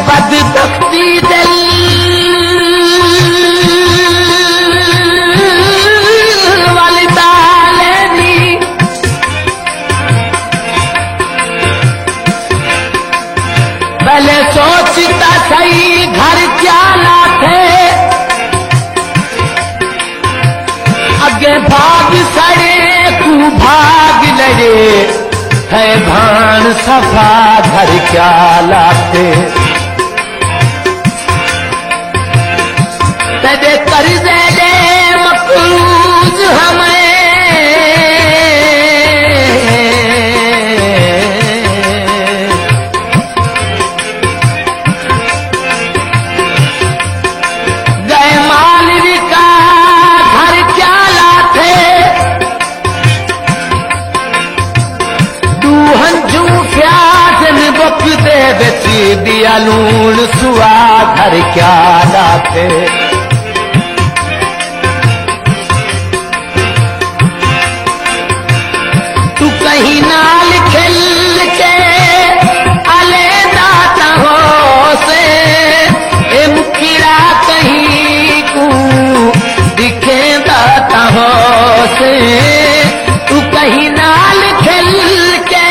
बदबख्ती दिल वाली तालेनी पहले सोचता सही घर क्या लाते अगे भाग सड़े तू भाग लड़े है भान सफा घर क्या लाते तेरे कर्जे दे मकरूज हमें गए मालवी का घर क्या लाते दूहन झूठा बुक दे बेची दिया लूण सुआ घर क्या लाते तू कहीं नाल खेल के अले दाता हो से ए मुखिरा कहीं को दिखे दाता हो से तू कहीं नाल खेल के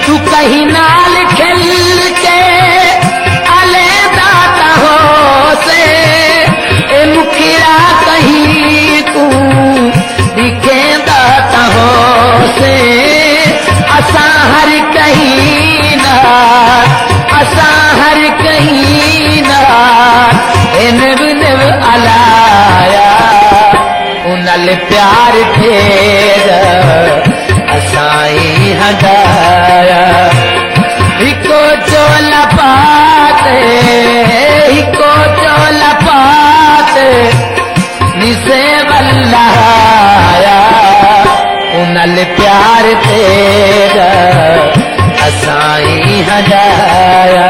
तू कहीं नाल खेल के अले दाता हो से ए मुखिरा कहीं तू दिखे दाता हो से असा हर कहीं ना असा हर कहीं ना निव निव अलाया उनल प्यार फेर असाई हदाया हिको चोला पाते हिको चोला पाते निसे वल्लाया उनल प्यार तेरा असाई हदाया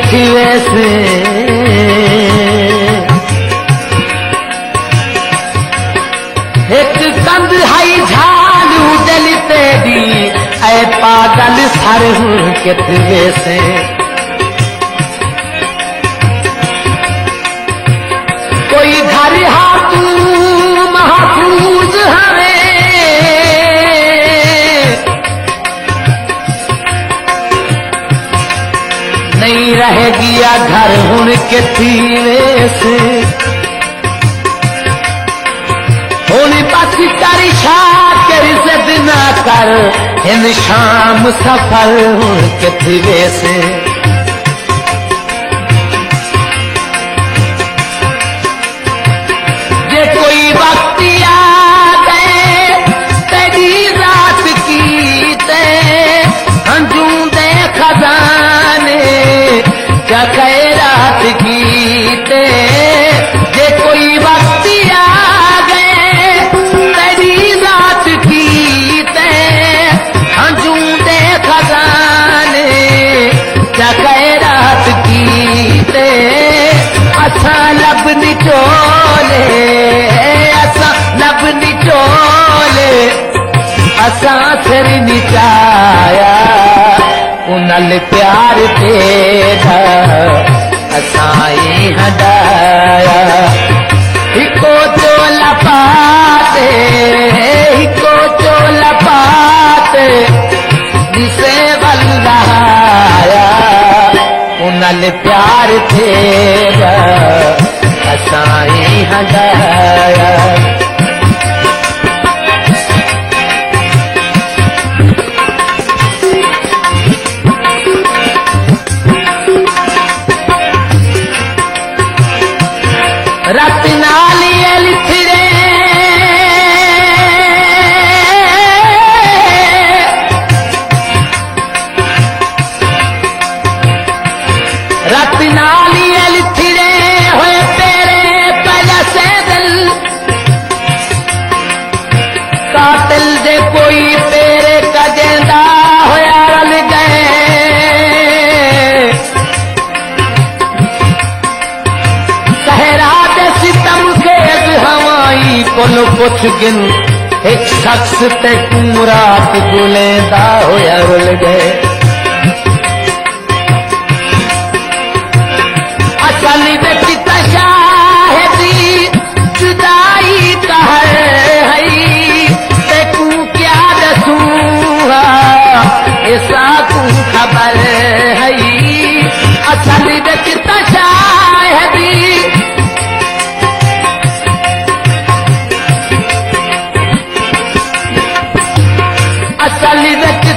थी वैसे एक कंद हाई झालू जलते दी ऐ पागल सर हूं के थी वैसे कोई घर हाथू महफूज हमें नहीं रह गया घर हुन के थीवे से होनी पासी कर शाकर इज्जत ना कर इन शाम सफल हुन के थीवे से जे कोई वक्त आ गए तेरी रात की ते हंजू दे खजाने क्या खैरात गीते जे कोई वक्त आ गए तेरी रात गीते हंजू दे खजाने क्या खैरात गीते असा लब निचोले असा लब निचोले असा सिर निचाया उनल प्यार तेरा असाई हदाया हिको चोला पाते हिको चोला पाते जिसे वल्लाया उनल प्यार तेरा असाई हदाया चुकिन एक शख्स ते रात गुलेंदा होया रुल गए असली व्यक्ति शाहिदी जुदाई कहर हई तेकू क्या दसूहा ऐसा तू खबर हई असली व्यक्ति शाहिदी असली व्यक्ति